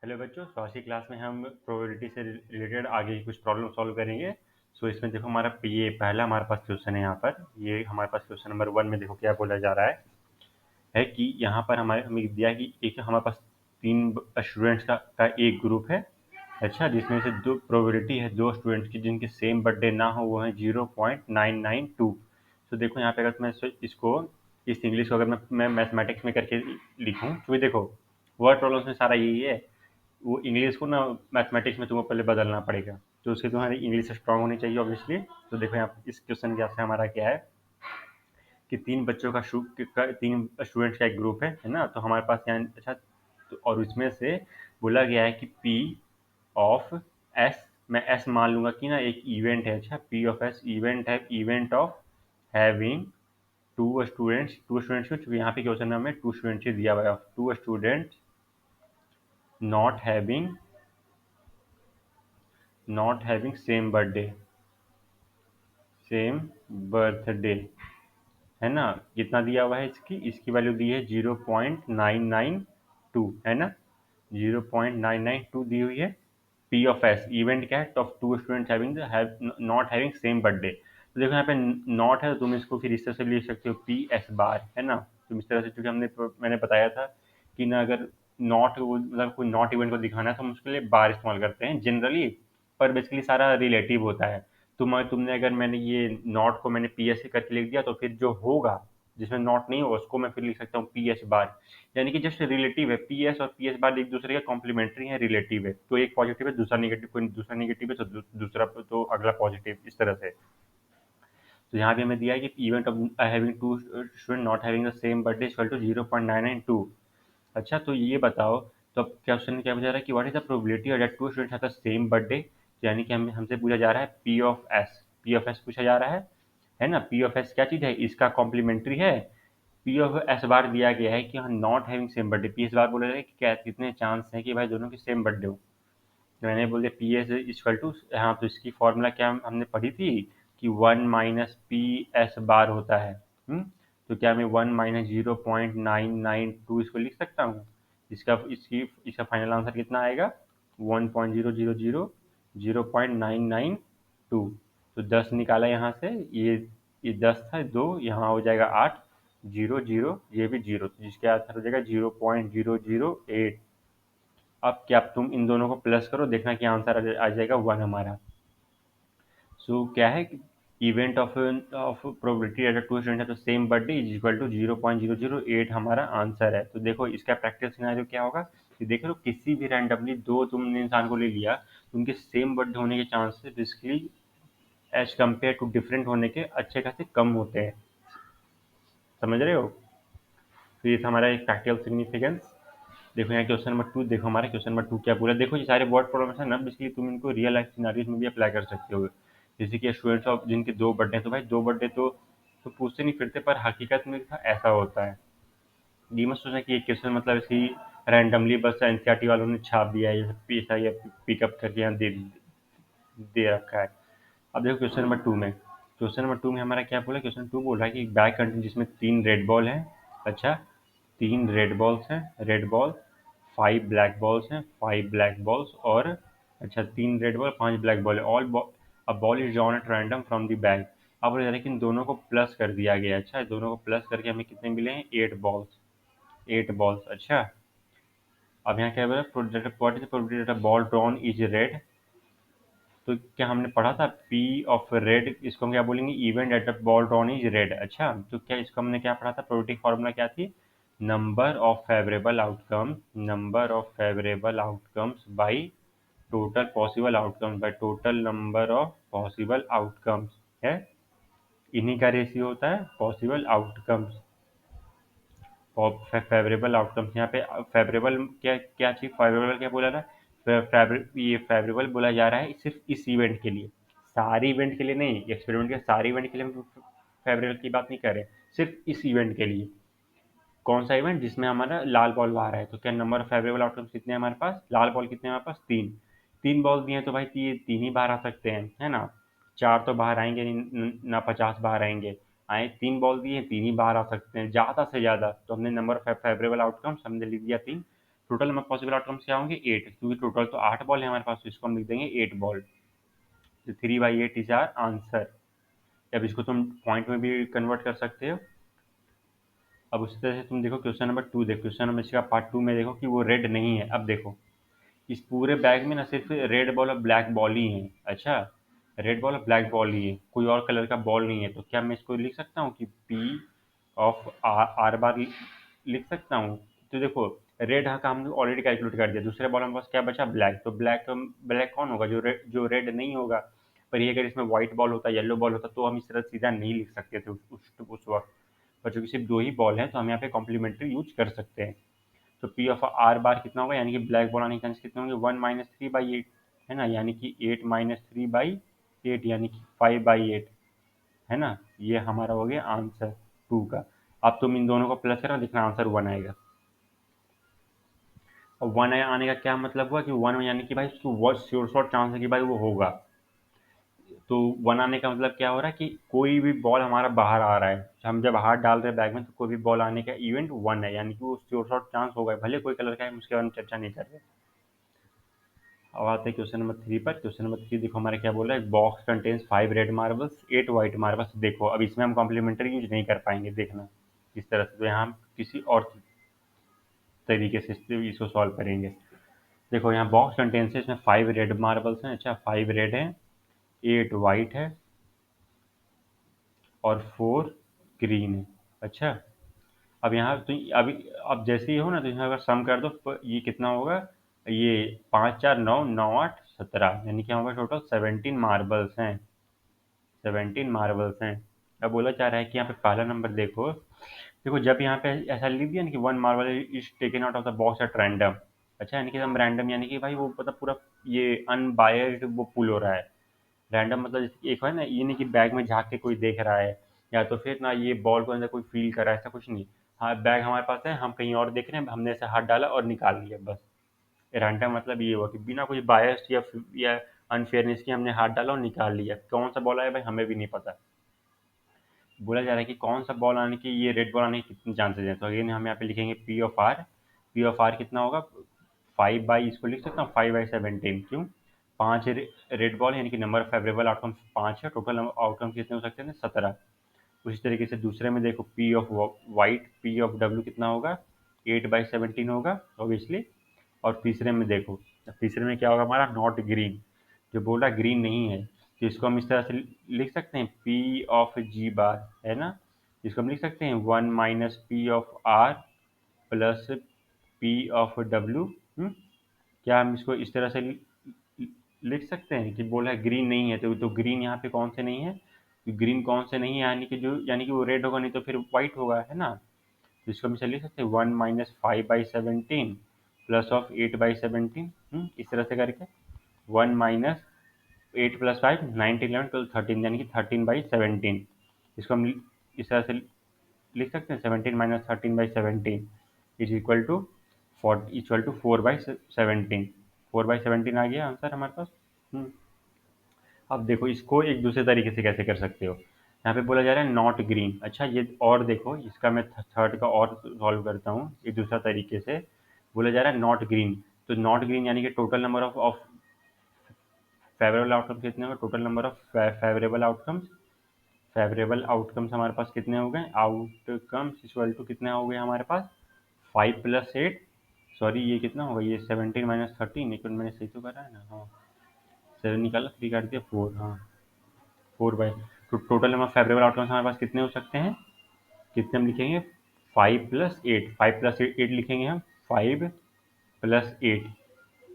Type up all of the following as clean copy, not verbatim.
Hello बच्चों, तो आज की क्लास में हम प्रोबेबिलिटी से रिलेटेड आगे की कुछ प्रॉब्लम सॉल्व करेंगे। सो इसमें देखो हमारा ये पहला हमारे पास क्वेश्चन है। यहाँ पर ये हमारे पास क्वेश्चन नंबर 1 में देखो क्या बोला जा रहा है कि यहाँ पर हमारे हमें दिया है कि एक हमारे पास 3 स्टूडेंट्स का एक ग्रुप है। अच्छा, जिसमें से दो प्रोबेबिलिटी है, दो स्टूडेंट्स की जिनके सेम बर्थडे ना हो, वो है 0.992। तो देखो यहाँ पे अगर मैं इसको इस इंग्लिश को अगर मैं मैथमेटिक्स में करके लिखूँ, तो देखो वर्ड प्रॉब्लम्स में सारा यही है। वो इंग्लिश को ना मैथमेटिक्स में तुमको पहले बदलना पड़ेगा, तो उसके तुम्हारी इंग्लिश स्ट्रांग होनी चाहिए ऑब्वियसली। तो देखो यहाँ इस क्वेश्चन के से हमारा क्या है कि तीन बच्चों तीन स्टूडेंट्स का एक ग्रुप है ना। तो हमारे पास यहाँ अच्छा, तो और उसमें से बोला गया है कि पी ऑफ एस, मैं एस मान लूंगा कि ना एक इवेंट है। अच्छा, पी ऑफ एस इवेंट है, event of having two students क्योंकि यहाँ पे क्वेश्चन में हमें टू स्टूडेंट्स ही दिया हुआ है। Two students not having same birthday, same birthday है ना। कितना दिया हुआ है, इसकी इसकी वैल्यू दी है 0.992 है ना। 0.992 दी हुई है। पी ऑफ एस इवेंट क्या है, of two students not having same birthday. तो देखो यहाँ पे नॉट है, तो तुम इसको फिर इस तरह से लिख सकते हो पी एस बार है ना। तुम इस तरह से, क्योंकि मैंने बताया था कि ना अगर नॉट मतलब कोई नॉट इवेंट को दिखाना है तो हम उसके लिए बार इस्तेमाल करते हैं जनरली, पर बेसिकली सारा रिलेटिव होता है। तुमने अगर मैंने ये नॉट को मैंने पी एस से करके लिख दिया, तो फिर जो होगा जिसमें नॉट नहीं होगा उसको मैं फिर लिख सकता हूँ पी एच बार। यानी कि जस्ट रिलेटिव है, पी एस और पी एच बार एक दूसरे के कॉम्प्लीमेंट्री है, रिलेटिव है। तो एक पॉजिटिव है, दूसरा नेगेटिव, कोई दूसरा नेगेटिव है तो दूसरा तो अगला पॉजिटिव, इस तरह से। तो यहाँ भी हमें दिया है कि event of having two student not having the same birthday equal to 0.992। अच्छा, तो ये बताओ, तो अब क्वेश्चन क्या पूछा जा रहा है कि what is the probability that two students have the same birthday. यानी कि हमसे पूछा जा रहा है पी ऑफ एस पूछा जा रहा है ना। पी ऑफ एस क्या चीज़ है, इसका कॉम्प्लीमेंट्री है। पी ऑफ एस बार दिया गया है कि हाँ not having same birthday, P S बार बोला जाए कि क्या कितने चांस हैं कि भाई दोनों की सेम बर्थडे हो। तो मैंने बोल दिया पी एस इक्वल टू, हाँ तो इसकी फॉर्मूला क्या हमने पढ़ी थी कि 1 - पी एस बार होता है। तो क्या मैं 1 - 0.992 इसको लिख सकता हूँ। इसका फाइनल आंसर कितना आएगा, 1.000 0.992। तो 10 निकाला यहाँ से, ये 10 था, 2 यहाँ हो जाएगा 8, 0 0 ये भी 0, तो जिसके आंसर हो जाएगा 0.008। अब क्या तुम इन दोनों को प्लस करो, देखना कि आंसर आ जाएगा 1 हमारा। सो क्या है कि event of probability at two student है तो same birthday is equal to 0.008 हमारा आंसर है। तो देखो इसका प्रैक्टिकल सिनेरियो क्या होगा कि देख लो किसी भी रैंडमली दो तुमने इंसान को ले लिया, तो उनके सेम बर्थडे होने के chances basically as compare to different होने के अच्छे खासे कम होते हैं। समझ रहे हो। तो ये था हमारा एक प्रैक्टिकल सिग्निफिकेंस। देखो यहाँ क्वेश्चन नंबर 2, देखो हमारा क्वेश्चन नंबर 2 क्या बोला। देखो ये सारे वर्ड प्रॉब्लम्स है ना, बेसिकली तुम इनको रियल लाइफ सिनारियोज में भी अप्लाई कर सकते हो। जैसे कि स्टूडेंट्स ऑफ जिनके दो बर्थडे हैं, तो भाई दो बर्थडे तो पूछते नहीं फिरते, पर हकीकत में ऐसा होता है। ये मत सोचना कि ये क्वेश्चन मतलब ऐसे ही रैंडमली बस एनसीईआरटी वालों ने छाप दिया है, ऐसा या पिकअप करके यहाँ दे रखा है। अब देखो क्वेश्चन नंबर 2 में हमारा क्या बोला। क्वेश्चन 2 बोल रहा है कि एक बैग कंटेन जिसमें 3 रेड बॉल हैं। अच्छा, 3 रेड बॉल्स हैं, रेड बॉल, 5 ब्लैक बॉल्स हैं, 5 ब्लैक बॉल्स, और अच्छा 3 रेड बॉल 5 ब्लैक बॉल है। All a ball is drawn at random from the bag. अब बोला जा रहा है कि इन दोनों को प्लस कर दिया गया। अच्छा, दोनों को प्लस करके हमें कितने मिले हैं, 8 बॉल्स, 8 बॉल्स। अच्छा, अब यहाँ क्या बोला, what is the probability that a ball drawn is red. तो क्या हमने पढ़ा था पी ऑफ रेड, इसको हम क्या बोलेंगे, event at the ball drawn is red. अच्छा, तो क्या इसको हमने क्या पढ़ा था, प्रोबेबिलिटी फार्मूला क्या थी, number of favourable outcome, number of favourable outcomes by total possible outcomes, by total number of possible outcomes है। इन्हीं का रेशियो होता है पॉसिबल आउटकम्स, फेवरेबल आउटकम्स। यहाँ पे फेवरेबल क्या क्या चीज़, फेवरेबल क्या बोला था, ये फेवरेबल बोला जा रहा है सिर्फ इस इवेंट के लिए, सारे इवेंट के लिए नहीं। एक्सपेरिमेंट के सारे इवेंट के लिए हम फेवरेबल की बात नहीं कर रहे, सिर्फ इस इवेंट के लिए। कौन सा इवेंट, जिसमें हमारा लाल बॉल बाहर है। तो क्या नंबर ऑफ फेवरेबल आउटकम्स कितने हैं हमारे पास, लाल बॉल कितने हैं हमारे पास, 3। 3 बॉल दिए हैं तो भाई ये 3 ही बाहर आ सकते हैं, है ना। 4 तो बाहर आएंगे नहीं, ना 50 बाहर आएंगे। आए 3 बॉल दिए, 3 ही बाहर आ सकते हैं ज़्यादा से ज़्यादा। तो हमने नंबर ऑफ फेवरेबल आउटकम्स हमने लिख दिया 3। टोटल नंबर पॉसिबल आउटकम्स क्या होंगे 8, क्योंकि टोटल तो 8 बॉल है हमारे पास, तो इसको हम लिख देंगे 8 बॉल। तो 3/8 इज आर आंसर। अब इसको तुम पॉइंट में भी कन्वर्ट कर सकते हो। अब उसी तरह से तुम देखो क्वेश्चन नंबर 2, देखो क्वेश्चन नंबर का पार्ट 2 में देखो कि वो रेड नहीं है। अब देखो इस पूरे बैग में ना सिर्फ रेड बॉल और ब्लैक बॉल ही है। अच्छा, रेड बॉल और ब्लैक बॉल ही है, कोई और कलर का बॉल नहीं है। तो क्या मैं इसको लिख सकता हूँ कि पी ऑफ आर बार लिख सकता हूँ? तो देखो रेड का हमने ऑलरेडी कैलकुलेट कर दिया, दूसरे बॉल में पास क्या बचा ब्लैक। तो ब्लैक ब्लैक कौन होगा? जो रेड नहीं होगा। पर ये अगर इसमें व्हाइट बॉल होता, येलो बॉल होता, तो हम इस तरह सीधा नहीं लिख सकते थे उस वक्त। पर चूंकि सिर्फ 2 ही बॉल है तो हम यहाँ पे कॉम्प्लीमेंट्री यूज कर सकते हैं। तो पी ऑफ आर बार कितना होगा, यानी कि ब्लैक बॉल आने के चांस कितने होंगे 1 - 3/8, है ना, यानी कि 8 - 3/8, यानी कि 5/8, है ना। ये हमारा हो गया आंसर 2 का। अब तुम इन दोनों को प्लस करो, देखना आंसर 1 आएगा। और 1 आने का क्या मतलब हुआ कि 1 यानी कि भाई उसको श्योर शॉट चांस है कि भाई वो होगा। तो 1 आने का मतलब क्या हो रहा है कि कोई भी बॉल हमारा बाहर आ रहा है, हम जब हाथ डाल रहे हैं बैग में, तो कोई भी बॉल आने का इवेंट 1 है, यानी कि वो श्योर शॉट चांस होगा, भले कोई कलर का है, उसके बारे में चर्चा नहीं कर रहे। अब आते हैं क्वेश्चन नंबर 3 पर। क्वेश्चन नंबर 3 देखो हमारा क्या बोल रहा है, box contains 5 red marbles 8 white marbles. देखो अब इसमें हम कॉम्प्लीमेंट्री यूज नहीं कर पाएंगे, देखना इस तरह से। तो यहाँ हम किसी और तरीके से इसको सॉल्व करेंगे। देखो यहाँ बॉक्स कंटेन्स है, इसमें 5 रेड मार्बल्स हैं। अच्छा, 5 रेड है, 8 वाइट है और 4 ग्रीन है। अच्छा, अब यहाँ तो अभी अब जैसे ही हो ना, तो यहाँ अगर सम कर दो तो ये कितना होगा, ये 5 4 9 9 8 17, यानी कि हमारे टोटल 17 मार्बल्स हैं। 17 मार्बल्स हैं। अब बोला जा रहा है कि यहाँ पे पहला नंबर देखो, देखो जब यहाँ पे ऐसा लिख दिया ना कि 1 marble is taken out of the box at random. अच्छा, यानी कि हम रैंडम, यानी कि भाई वो मतलब पूरा ये अनबायस्ड वो पुल हो रहा है। रैंडम मतलब जैसे एक है ना, ये नहीं कि बैग में झाँक के कोई देख रहा है, या तो फिर ना ये बॉल को अंदर कोई फील कर रहा है, ऐसा कुछ नहीं। हाँ, बैग हमारे पास है, हम कहीं और देख रहे हैं, हमने ऐसे हाथ डाला और निकाल लिया, बस। रैंडम मतलब ये हुआ कि बिना कोई बायस या अनफेयरनेस की हमने हाथ डाला और निकाल लिया। कौन सा बॉल आया भाई हमें भी नहीं पता। बोला जा रहा है कि कौन सा बॉल आने की, ये रेड बॉल आने की कितनी चांसेस हैं। तो अगेन हम यहाँ पे लिखेंगे P of R. P of R कितना होगा 5 बाई, इसको लिख सकता हूँ 5/17। क्यों? 5 रेड बॉल, यानी कि नंबर ऑफ फेवरेबल आउटकम्स 5 है, टोटल आउटकम कितने हो सकते हैं 17। उसी तरीके से दूसरे में देखो P of white, P of W कितना होगा 8/17 होगा ऑब्वियसली। और तीसरे में देखो, तीसरे में क्या होगा हमारा नॉट ग्रीन, जो बोला ग्रीन नहीं है। तो इसको हम इस तरह से लिख सकते हैं पी ऑफ जी बार, है ना। इसको हम लिख सकते हैं 1 - P of R plus P of W. क्या हम इसको इस तरह से लिख सकते हैं कि बोला ग्रीन नहीं है, तो ग्रीन यहाँ पे कौन से नहीं है, ग्रीन कौन से नहीं है, यानी कि वो रेड होगा, नहीं तो फिर वाइट होगा, है ना। तो इसको हम इसे लिख सकते हैं 1 - 5/17 प्लस ऑफ 8/17, इस तरह से करके 1 - 8 + 5 9 11 12 13, यानी कि 13/17। इसको हम इस तरह से लिख सकते हैं 17 - 13/17 इज इक्वल टू 4/17। 4/17 आ गया आंसर हमारे पास। हम्म, अब देखो इसको एक दूसरे तरीके से कैसे कर सकते हो। यहाँ पे बोला जा रहा है नॉट ग्रीन। अच्छा, ये और देखो इसका मैं थर्ड का और सॉल्व करता हूँ एक दूसरा तरीके से। बोला जा रहा है नॉट ग्रीन, तो नॉट ग्रीन यानी कि total number of favourable outcomes कितने होंगे, total number of favourable outcomes हमारे पास कितने हो गए, आउटकम्स इक्वल टू कितने हो गए हमारे पास 5 + 8, सॉरी ये कितना होगा, ये 17 - 13, एक मिनट मैंने सही तो करा है ना, हाँ 7 निकाला 3 काट दिया 4, हाँ 4 बाई। तो टोटल नंबर फेवरेबल आउटकम्स हमारे पास कितने हो सकते हैं, कितने हम लिखेंगे 5 + 8, 5 + 8 लिखेंगे हम 5 + 8,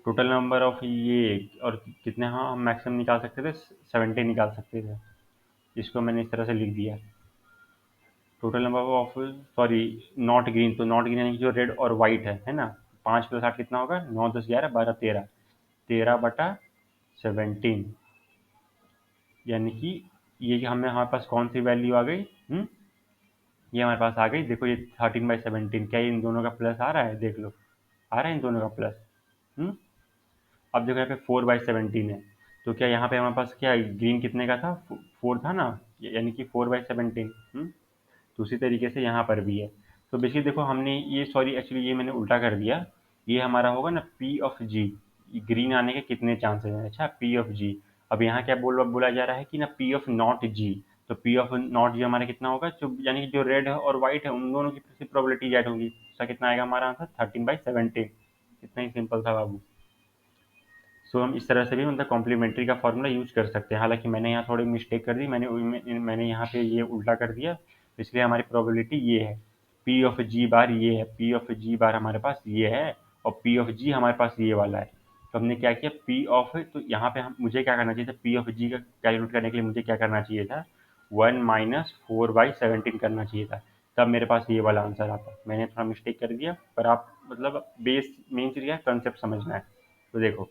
टोटल नंबर ऑफ ये और कितने, हाँ हम मैक्सिमम निकाल सकते थे 17 निकाल सकते थे। इसको मैंने इस तरह से लिख दिया total number of, sorry not green, तो नॉट ग्रीन यानी कि जो रेड और वाइट है ना। 5 + 8 कितना होगा 9 10 11 12 13, 13/17, यानी कि ये कि हमें हमारे पास कौन सी वैल्यू आ गई, ये हमारे पास आ गई। देखो ये 13/17, क्या ये इन दोनों का प्लस आ रहा है, देख लो आ रहा है इन दोनों का प्लस। हम्म अब देखो यहाँ पे 4/17 है, तो क्या यहाँ पे हमारे पास क्या ग्रीन कितने का था 4 था ना, यानी कि 4/17। तो उसी तरीके से यहाँ पर भी है। तो बेसिकली देखो हमने ये, सॉरी एक्चुअली ये मैंने उल्टा कर दिया, ये हमारा होगा ना पी ऑफ जी, ग्रीन आने के कितने चांसेस हैं। अच्छा, पी ऑफ जी। अब यहाँ क्या बोला जा रहा है कि ना पी ऑफ नॉट जी, तो पी ऑफ नॉट जी हमारा कितना होगा, जो यानी कि जो रेड है और व्हाइट है उन दोनों की प्रोबेबिलिटी ऐड होगी, उसका कितना आएगा हमारा आंसर 13/17। इतना ही सिंपल था बाबू। सो हम इस तरह से भी मतलब कॉम्प्लीमेंट्री का फॉर्मूला यूज कर सकते हैं। हालांकि मैंने यहाँ थोड़ी मिस्टेक कर दी, मैंने यहाँ पे ये उल्टा कर दिया, इसलिए हमारी प्रोबेबिलिटी ये है, पी ऑफ जी बार ये है, पी ऑफ जी बार हमारे पास ये है, और पी ऑफ जी हमारे पास ये वाला है। तो हमने क्या किया, पी ऑफ, तो यहाँ पे हम मुझे क्या करना चाहिए था, पी ऑफ जी का कैलकुलेट करने के लिए मुझे क्या करना चाहिए था, 1 - 4/17 करना चाहिए था, तब मेरे पास ये वाला आंसर आता। मैंने थोड़ा मिस्टेक कर दिया, पर आप मतलब बेस मेन चीज़ क्या है, कंसेप्ट समझना है। तो देखो,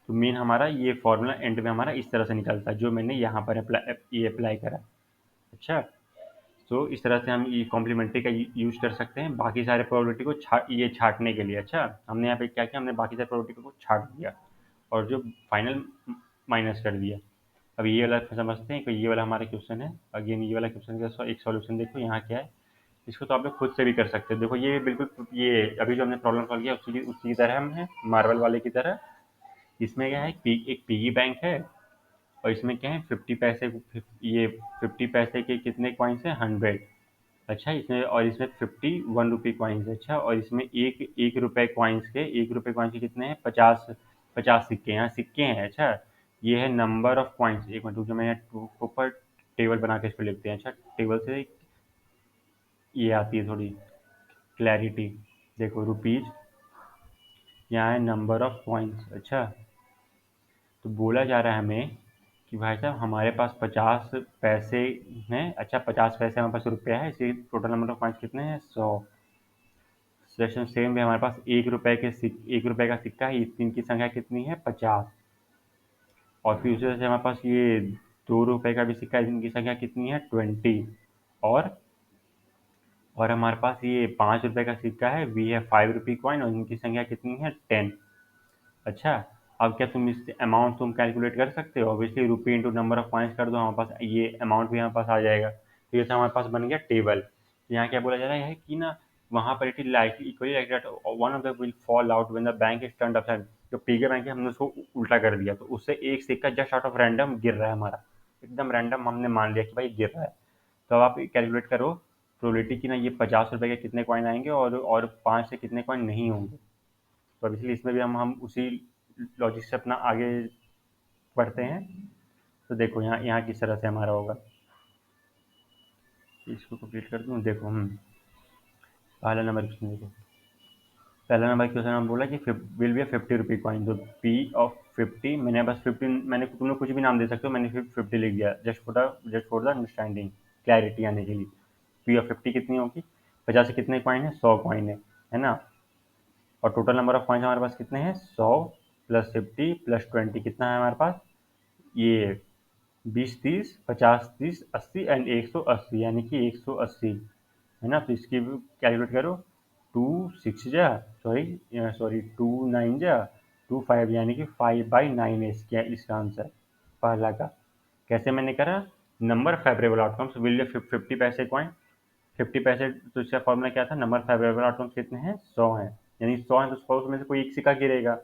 तो मेन हमारा ये फॉर्मूला एंड में हमारा इस तरह से निकलता है, जो मैंने यहाँ पर अप्लाई करा। अच्छा, तो इस तरह से हम ये कॉम्प्लीमेंट्री का यूज कर सकते हैं बाकी सारे प्रोबेबिलिटी को छाटने के लिए। अच्छा, हमने यहाँ पे क्या किया, हमने बाकी सारे प्रोबेबिलिटी को छाट दिया और जो फाइनल माइनस कर दिया। अब ये वाला समझते हैं कि ये वाला हमारा क्वेश्चन है। अगेन ये वाला क्वेश्चन का एक सॉल्यूशन देखो यहाँ क्या है। इसको तो आप लोग खुद से भी कर सकते हो। देखो ये बिल्कुल ये अभी जो हमने प्रॉब्लम सॉल्व किया उसी की तरह हम है, मार्बल वाले की तरह। इसमें क्या है, एक पिगी बैंक है और इसमें क्या है 50 पैसे, ये 50 पैसे के कितने कॉइन्स हैं, 100। अच्छा, इसमें और इसमें 51 रुपये कॉइन्स है। अच्छा, और इसमें एक एक रुपये कॉइन्स के, 1 रुपये कॉइन्स के कितने हैं, 50 सिक्के, यहाँ सिक्के हैं। अच्छा, ये है नंबर ऑफ कॉइन्स। एक मिनट रुको, मैं यहाँ ऊपर टेबल बना के इसको लिखते हैं। अच्छा, टेबल से ये आती है थोड़ी क्लैरिटी। देखो, रुपीज, यहाँ है नंबर ऑफ कॉइन्स। अच्छा, तो बोला जा रहा है हमें कि भाई साहब हमारे पास 50 पैसे हैं। अच्छा, 50 पैसे हमारे पास रुपया है, इसलिए टोटल नंबर ऑफ कॉइन्स कितने हैं, 100। सेशन सेम में हमारे पास 1 रुपये का सिक्का है, इनकी संख्या कितनी है, 50। और फिर उसी तरह से हमारे पास ये 2 रुपये का भी सिक्का है, इनकी संख्या कितनी है, 20। और और हमारे पास ये 5 रुपये का सिक्का है, वी है 5 रुपये कॉइन, और इनकी संख्या कितनी है, 10। अच्छा, अब क्या तुम इस अमाउंट तुम कैलकुलेट कर सकते हो, ऑब्वियसली रुपये इंटू नंबर ऑफ कॉइन्स कर दो, हमारे पास ये अमाउंट भी हमारे पास आ जाएगा। तो ये हमारे पास बन गया टेबल। यहाँ क्या बोला जा रहा है कि ना वहाँ पर it is likely equally like that one of the will fall out when the bank is turned upside. जो पिगी बैंक है हमने उसको उल्टा कर दिया, तो उससे एक सिक्का जस्ट आउट ऑफ रैंडम गिर रहा है हमारा, एकदम रैंडम हमने मान लिया कि भाई गिर रहा है। तो अब आप कैलकुलेट करो प्रोबेबिलिटी की ना, ये 50 रुपये के कितने कॉइन आएंगे और 5 से कितने कॉइन नहीं होंगे। तो अब इसलिए इसमें भी हम उसी लॉजिक से अपना आगे बढ़ते हैं। तो देखो यहाँ यहाँ किस तरह से हमारा होगा, इसको कंप्लीट कर दूँ। देखो पहला नंबर क्वेश्चन देखो, पहला नंबर क्वेश्चन हम बोला कि विल बी 50 रुपये कॉइन। तो पी ऑफ 50, मैंने बस 15, मैंने तुम लोग कुछ भी नाम दे सकते हो, मैंने 50 लिख दिया just for the understanding, clarity आने के लिए। पी ऑफ 50 कितनी होगी, 50 से कितने कॉइन है, 100 कॉइन है ना। और टोटल नंबर ऑफ कॉइन हमारे पास कितने हैं, 100 प्लस 50 प्लस 20 कितना है हमारे पास, ये 20, 30, 50, 30, 80 एंड 180, यानी कि 180 है ना। तो इसकी कैलकुलेट करो, 2 6 जा, सॉरी 2 9 जा 2 5, यानी कि 5/9 है इसका आंसर पहला का। कैसे मैंने करा, नंबर फेवरेबल आउटकम्स विल 50 पैसे कॉइन, 50 पैसे, तो इसका फॉर्मूला क्या था, नंबर फेवरेबल आउटकम्स कितने हैं, 100 हैं, यानी 100 है तो 100 में से कोई एक सिक्का गिरेगा,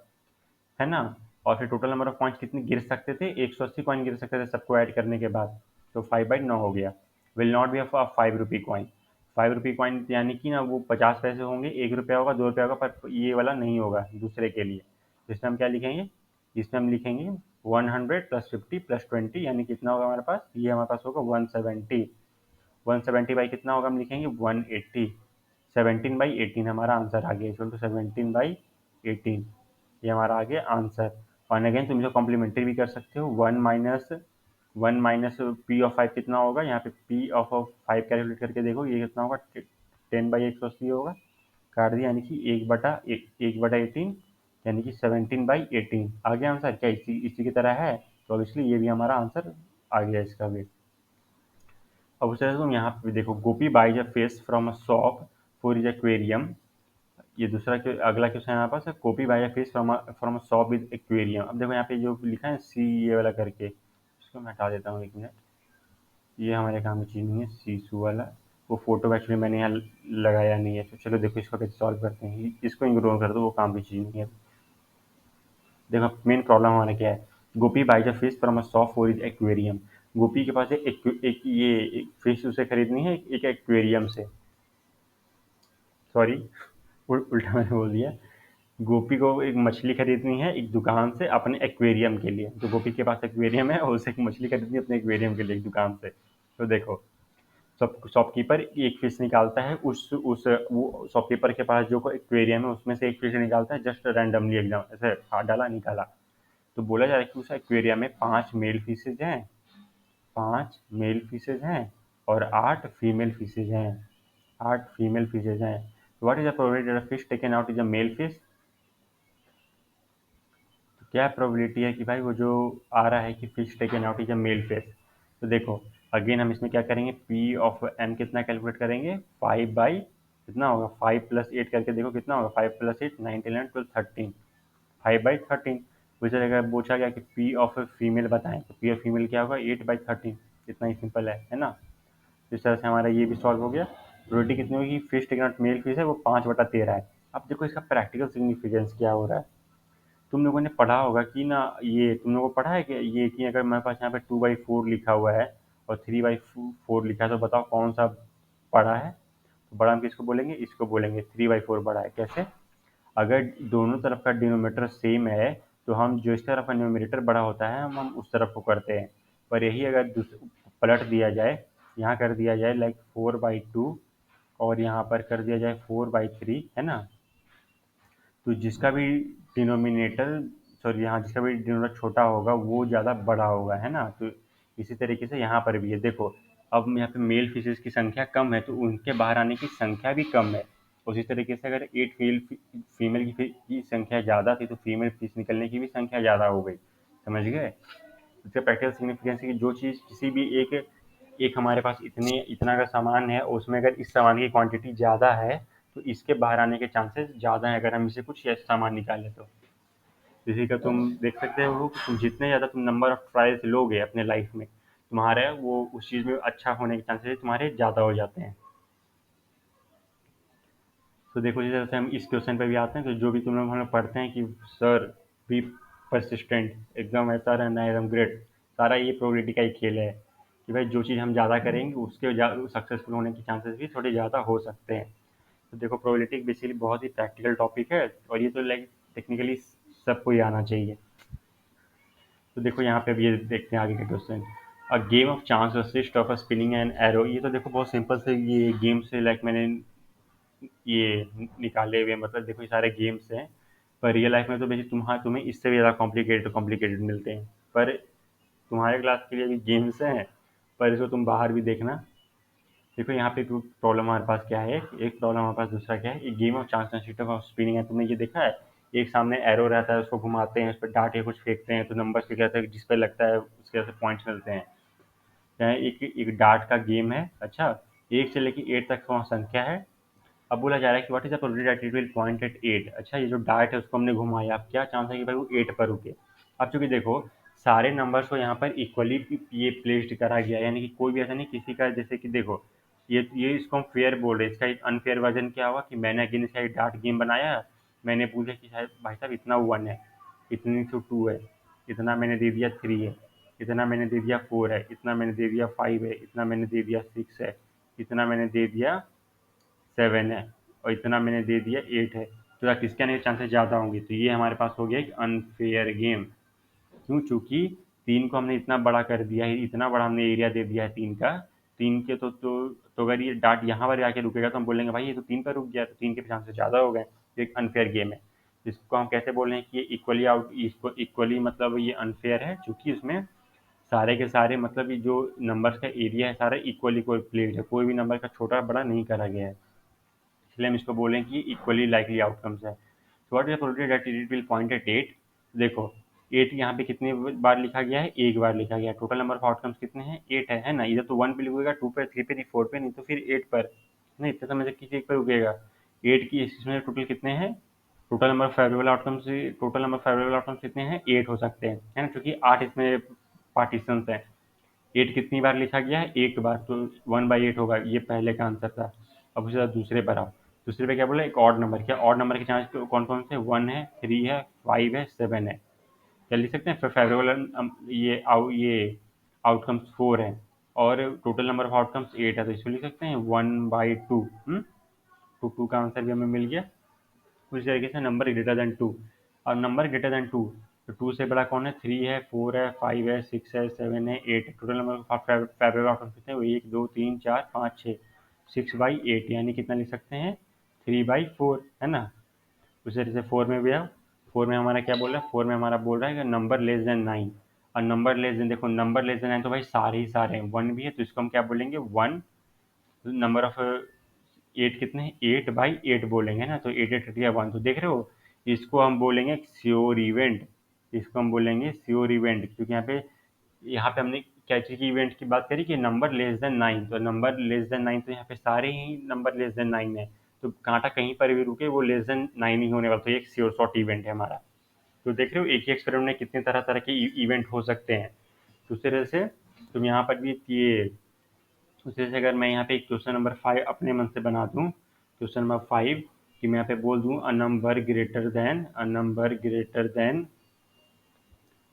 है ना। और फिर टोटल नंबर ऑफ पॉइंट्स कितने गिर सकते थे, 180 कॉइन गिर सकते थे सबको ऐड करने के बाद। तो 5/9 हो गया। विल नॉट बी 5 रुपये कॉइन, 5 रुपये कॉइन यानी कि ना वो 50 पैसे होंगे, 1 रुपया होगा, 2 रुपया होगा, पर ये वाला नहीं होगा दूसरे के लिए। तो इसमें हम क्या लिखेंगे, इसमें हम लिखेंगे 100 प्लस 50 प्लस 20, यानी कितना होगा हमारे पास, ये हमारे पास होगा 170। 170 बाई कितना होगा, हम लिखेंगे 180। 17/18 हमारा आंसर आ गया, इक्वल टू 17/18, ये हमारा आ गया आंसर। और अगेन तुम इसे कॉम्प्लीमेंट्री भी कर सकते हो, 1 - पी ऑफ 5 कितना होगा, यहाँ पे पी ऑफ 5 कैलकुलेट करके देखो, ये कितना होगा, 10/180 होगा, काट दिया, यानी कि 1/18, यानी कि 17/18 आ गया आंसर। क्या इसी की तरह है, तो ऑब्वियसली ये भी हमारा आंसर आ गया इसका भी। अब उस तरह से तुम यहाँ पे देखो, Gopi buys a fish from a shop for his aquarium. ये दूसरा अगला क्वेश्चन हमारे पास है, Gopi buy a fish from a shop with aquarium. अब देखो यहाँ पे जो लिखा है सी ये वाला करके, इसको मैं हटा देता हूँ 1 मिनट, ये हमारे काम की चीज़ नहीं है, सीसू वाला। वो फोटो एक्चुअली मैंने यहाँ लगाया नहीं है, तो चलो देखो इसको कैसे सॉल्व करते हैं। इसको इग्नोर कर दो, वो काम की चीज़ नहीं है। देखो मेन प्रॉब्लम हमारा क्या है। Gopi buys a fish from a shop for his aquarium. Gopi के पास एक फिश उसे खरीदनी है एक एक्वेरियम से। सॉरी, उल्टा मैंने बोल दिया। गोपी को एक मछली खरीदनी है एक दुकान से अपने एक्वेरियम के लिए। तो गोपी के पास एक्वेरियम है और उसे एक मछली खरीदनी है अपने एक्वेरियम के लिए एक दुकान से। तो देखो, शॉपकीपर एक फिश निकालता है, उस वो शॉपकीपर के पास जो एक्वेरियम है उसमें से एक फिश निकालता है, जस्ट रैंडमली एकदम ऐसे हाथ डाला निकाला। तो बोला जा रहा है कि उस एक्वेरियम में 5 मेल फिशेज हैं, 5 मेल फिशेज हैं और 8 फीमेल फिशेज हैं, 8 फीमेल फिशेज हैं। What is the probability fish taken out is a male fish. तो क्या प्रोबेबिलिटी है कि भाई वो जो आ रहा है कि fish taken out is a male fish. तो देखो अगेन हम इसमें क्या करेंगे, पी ऑफ एन कितना कैलकुलेट करेंगे, 5 बाई कितना होगा, 5 + 8 करके देखो कितना होगा, 5 + 8 9 11 12 13, 5/13। उसी जगह पूछा गया कि पी ऑफ फीमेल बताएं, तो पी ऑफ फीमेल क्या होगा, 8/13। इतना ही सिंपल है ना। तो इस तरह से हमारा ये भी सॉल्व हो गया। प्रोबेबिलिटी कितनी होगी, fish taken out male fish है वो 5/13 है। अब देखो इसका प्रैक्टिकल सिग्निफिकेंस क्या हो रहा है। तुम लोगों ने पढ़ा होगा कि ना, ये तुम लोगों को पढ़ा है कि ये कि अगर मेरे पास यहाँ पे 2/4 लिखा हुआ है और 3/4 लिखा है, तो बताओ कौन सा बड़ा है। तो बड़ा हम किसको बोलेंगे, इसको बोलेंगे। 3/4 बड़ा है कैसे, अगर दोनों तरफ का डिनोमीटर सेम है तो हम जो इस तरफ का न्यूमरेटर बड़ा होता है हम उस तरफ को करते हैं। पर यही अगर पलट दिया जाए, यहाँ कर दिया जाए लाइक 4/2 और यहाँ पर कर दिया जाए 4/3, है ना। तो जिसका भी डिनोमिनेटर, सॉरी यहाँ जिसका भी डिनोमिनेटर छोटा होगा वो ज़्यादा बड़ा होगा, है ना। तो इसी तरीके से यहाँ पर भी है। देखो अब यहाँ पे मेल फिशेज की संख्या कम है तो उनके बाहर आने की संख्या भी कम है। उसी तरीके से अगर 8 फीमेल की संख्या ज़्यादा थी तो फीमेल फिश निकलने की भी संख्या ज़्यादा हो गई। समझ गए। इसका प्रैक्टिकल सिग्निफिकेंस है कि जो चीज़ किसी भी एक एक हमारे पास इतना का सामान है और उसमें अगर इस सामान की क्वांटिटी ज़्यादा है तो इसके बाहर आने के चांसेस ज़्यादा हैं अगर हम इसे कुछ ऐसा सामान निकालें तो। इसी का तुम देख सकते हो कि तुम जितने ज़्यादा तुम नंबर ऑफ ट्रायल्स लोगे अपने लाइफ में, तुम्हारे वो उस चीज़ में अच्छा होने के चांसेस तुम्हारे ज़्यादा हो जाते हैं। तो देखो जिस तरह से हम इस क्वेश्चन पे भी आते हैं, तो जो भी तुम लोग हम लोग पढ़ते हैं कि सर बी परसिस्टेंट एकदम ऐसा रहना है एकदम ग्रेट, सारा ये प्रोबेबिलिटी का ही खेल है कि भाई जो चीज़ हम ज़्यादा करेंगे उसके सक्सेसफुल होने के चांसेस भी थोड़े ज़्यादा हो सकते हैं। तो देखो प्रोबेबिलिटी बेसिकली बहुत ही प्रैक्टिकल टॉपिक है और ये तो लाइक टेक्निकली सबको ही आना चाहिए। तो देखो यहाँ पे अब ये देखते हैं आगे का question. A game of chance consist of a spinning and arrow. ये तो देखो बहुत सिंपल से ये गेम से लाइक मैंने ये निकाले हुए, मतलब देखो ये सारे गेम्स हैं। पर रियल लाइफ में तो बेसिक तुम्हें इससे भी ज़्यादा कॉम्प्लिकेटेड मिलते हैं। पर तुम्हारे क्लास के लिए भी गेम्स हैं, पर इसको तुम बाहर भी देखना। देखो यहाँ पे प्रॉब्लम हमारे पास क्या है, एक प्रॉब्लम हमारे पास दूसरा क्या है, एक game of chance consist of spinning है। तुमने ये देखा है, एक सामने एरो रहता है उसको घुमाते हैं, उस पर डाट या कुछ फेंकते हैं तो नंबर लिखा रहता है, जिस पर लगता है उसके वजह से पॉइंट्स मिलते हैं। एक एक डार्ट का गेम है। अच्छा, 1 से लेकर 8 तक वहाँ संख्या है। अब बोला जा रहा है कि what is the probability that it will point at 8। अच्छा, ये जो डार्ट है उसको हमने घुमाया, अब क्या चांस है कि भाई वो 8 पर रुके। अब चूंकि देखो सारे नंबर्स को यहाँ पर इक्वली ये प्लेस्ड करा गया है, यानी कि कोई भी ऐसा नहीं किसी का, जैसे कि देखो ये इसको हम फेयर बोल रहे हैं। इसका एक अनफेयर वर्जन क्या हुआ कि मैंने अगेन इसका एक डार्ट गेम बनाया, मैंने पूछा कि शायद भाई साहब इतना 1 है, इतनी तो 2 है, इतना मैंने दे दिया 3 है, इतना मैंने दे दिया 4 है, इतना मैंने दे दिया 5 है, इतना मैंने दे दिया 6 है, इतना मैंने दे दिया 7 है और इतना मैंने दे दिया 8 है। तो क्या किसके आने के चांसेस ज़्यादा होंगे। तो ये हमारे पास हो गया एक अनफेयर गेम। क्यों, चूंकि 3 को हमने इतना बड़ा कर दिया है, इतना बड़ा हमने एरिया दे दिया है 3 का। 3 के तो अगर ये डाट यहाँ पर आके रुकेगा तो हम बोलेंगे भाई ये तो 3 पर रुक गया, तो 3 के चांसेस ज़्यादा हो गए। तो एक अनफेयर गेम है। इसको हम कैसे बोल रहे हैं कि ये इक्वली आउट, इसको इक्वली मतलब ये अनफेयर है क्योंकि इसमें सारे के सारे मतलब ये जो नंबर्स का एरिया है सारा इक्वल इक्वल प्लेट है, कोई भी नंबर का छोटा बड़ा नहीं करा गया है। इसलिए हम इसको बोलें कि इक्वली लाइकली आउटकम्स है। तो what is the probability that it will point at 8। देखो 8 यहाँ पे कितने बार लिखा गया है, एक बार लिखा गया है। टोटल नंबर ऑफ आउटकम्स कितने हैं, 8 है ना। इधर तो 1 पे लिखोगे, 2 पे, 3 पे, नहीं 4 पे, नहीं तो फिर 8 पर। नहीं इतने समय तक किसी एक पर रुकेगा। 8 की इसमें टोटल कितने हैं, टोटल नंबर फेवरेबल आउटकम्स कितने हैं, 8 हो सकते हैं, है ना, क्योंकि 8 इसमें पार्टीशंस हैं। 8 कितनी बार लिखा गया है? एक बार, तो 1/8 होगा, ये पहले का आंसर था। अब उसके बाद दूसरे पर आओ। दूसरे पे क्या बोला? एक ऑड नंबर। क्या ऑड नंबर के चांस कौन कौन से? 1 है, 3 है, 5 है, 7 है। क्या लिख सकते हैं? फेवरेबल ये आउटकम्स 4 है और टोटल नंबर ऑफ आउटकम्स 8 है, तो इसको लिख सकते हैं 1/2। तो 2 का आंसर भी हमें मिल गया। उसी तरीके से नंबर ग्रेटर देन 2। और नंबर ग्रेटर देन 2, तो 2 से बड़ा कौन है? 3 है, 4 है, 5 है, 6 है, 7 है, 8 है। Total number of favourable outcomes कितने हैं? 1 2 3 4 5 6, 6/8, यानी कितना लिख सकते हैं? 3/4, है ना। उसी तरह से 4 में भी आओ। 4 में हमारा क्या बोल रहा है? 4 में हमारा बोल रहा है कि नंबर लेस देन 9। और नंबर लेस देन, देखो नंबर लेस देन 9 तो भाई सारे ही सारे हैं, 1 भी है, तो इसको हम क्या बोलेंगे? 1। नंबर ऑफ 8 कितने हैं? 8/8 बोलेंगे ना, तो 8/8 तो देख रहे हो, इसको हम बोलेंगे श्योर इवेंट। इसको हम बोलेंगे श्योर इवेंट, क्योंकि यहाँ पे हमने क्या चीज़ की इवेंट की बात करी कि नंबर लेस देन 9, तो नंबर लेस देन 9 तो यहाँ पे सारे ही नंबर लेस देन 9 है, तो कांटा कहीं पर भी रुके वो लेस देन 9 ही होने वाला, तो ये एक श्योर शॉर्ट इवेंट है हमारा। तो देख रहे हो एक ही एक्सपेरिमेंट में कितने तरह तरह के इवेंट हो सकते हैं। तो उस तरह से तुम यहाँ पर भी ये, उस तरह से अगर मैं यहाँ पे एक क्वेश्चन नंबर 5 अपने मन से बना दूँ, क्वेश्चन नंबर 5 कि मैं यहाँ पे बोल दूँ अ नंबर ग्रेटर देन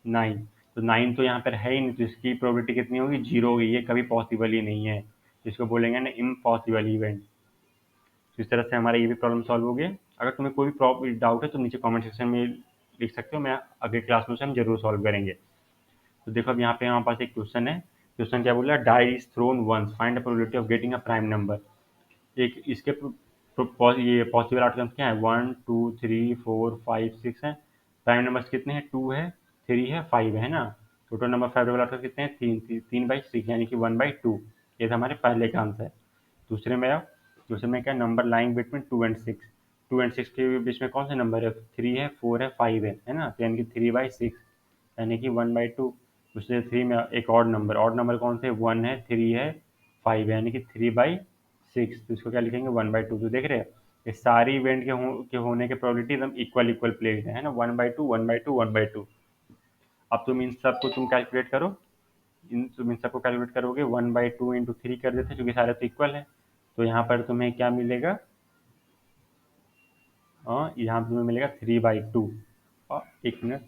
9, तो 9 तो यहाँ पर है ही नहीं, तो इसकी प्रोबेबिलिटी कितनी होगी? 0 होगी, ये कभी पॉसिबल ही नहीं है, इसको बोलेंगे ना इम्पॉसिबल इवेंट। तो इस तरह से हमारा ये भी प्रॉब्लम सॉल्व हो गया। अगर तुम्हें कोई भी डाउट है तो नीचे कमेंट सेक्शन में लिख सकते हो, मैं अगले क्लास में उसे हम जरूर सॉल्व करेंगे। तो देखो अब यहाँ पे हमारे पास एक क्वेश्चन है। क्वेश्चन क्या बोल रहा है? Die is thrown once, find the probability of getting a prime number. एक इसके ये पॉसिबल आउटकम्स क्या है? 1 2 3 4 5 6 है। प्राइम नंबर्स कितने हैं? 2 है, 3 है, 5 है ना। टोटल नंबर फेवरेबल आउटकम्स कितने हैं? 3/6, यानी कि 1/2। ये था हमारे पहले का आंसर। दूसरे में आओ। दूसरे में क्या? Number lying between 2 and 6। 2 and 6 के बीच में कौन से नंबर है? 3 है, 4 है, 5 है ना, तो यानी कि 3/6, यानी कि 1/2। दूसरे 3 में एक ऑड नंबर कौन से? 1 है, 3 है, 5 है, यानी कि 3/6, तो इसको क्या लिखेंगे? 1/2। तो देख रहे हैं ये सारी इवेंट के होने के प्रोबेबिलिटी एकदम इक्वल इक्वल प्लेस है ना, 1/2 1/2 1/2। अब तुम इन सबको तुम कैलकुलेट करो। तुम इन सबको कैलकुलेट करोगे, 1/2 इंटू 3 कर देते, क्योंकि सारे तो इक्वल है। तो यहाँ पर तुम्हें क्या मिलेगा? यहाँ पर तुम्हें मिलेगा 3/2। और एक minute,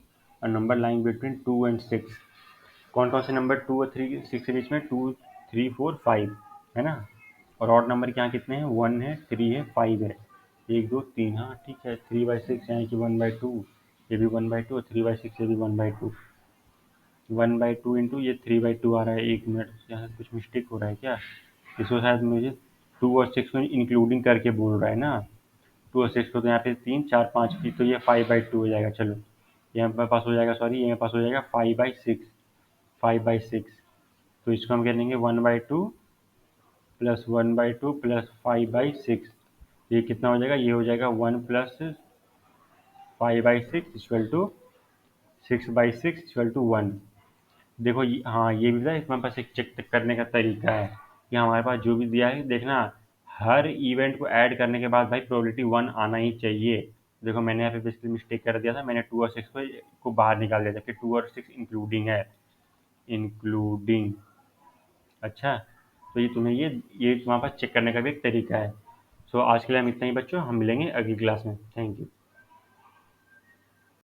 number line between 2 and 6, कौन कौन से नंबर 2 और 6 के बीच में? 2 3 4 5, है ना। और ऑड नंबर के यहाँ कितने हैं? 1 है, 3 है, 5 है, 1 2 3, हाँ ठीक है, 3/6 यानी कि 1/2, ये भी 1/2, और 3/6 ये भी 1/2। 1/2 इंटू ये 3/2 आ रहा है। एक मिनट, यहाँ कुछ मिस्टेक हो रहा है क्या? इसको शायद मुझे 2 और 6 में इंक्लूडिंग करके बोल रहा है ना। 2 और 6 को तो यहाँ पे 3 4 5 की, तो ये 5/2 हो जाएगा। चलो ये मेरे पास हो जाएगा, सॉरी, ये मेरे पास हो जाएगा 5/6। 5/6, तो इसको हम कह देंगे 1/2 प्लस 1/2 प्लस 5/6। ये कितना हो जाएगा? ये हो जाएगा 1 plus 5/6 equal to 6/6 equal to 1। देखो हाँ, ये भी था, इसमें पास एक चेक करने का तरीका है कि हमारे पास जो भी दिया है, देखना हर इवेंट को ऐड करने के बाद भाई प्रोबेबिलिटी 1 आना ही चाहिए। देखो मैंने यहाँ पे बेसिकली मिस्टेक कर दिया था, मैंने 2 और 6 को बाहर निकाल दिया था कि 2 और 6 इंक्लूडिंग है, इंक्लूडिंग। अच्छा, तो ये तुम्हें ये तुम्हारे पास चेक करने का भी एक तरीका है। सो आज के लिए हम इतना ही बच्चों, हम मिलेंगे अगली क्लास में। Thank you.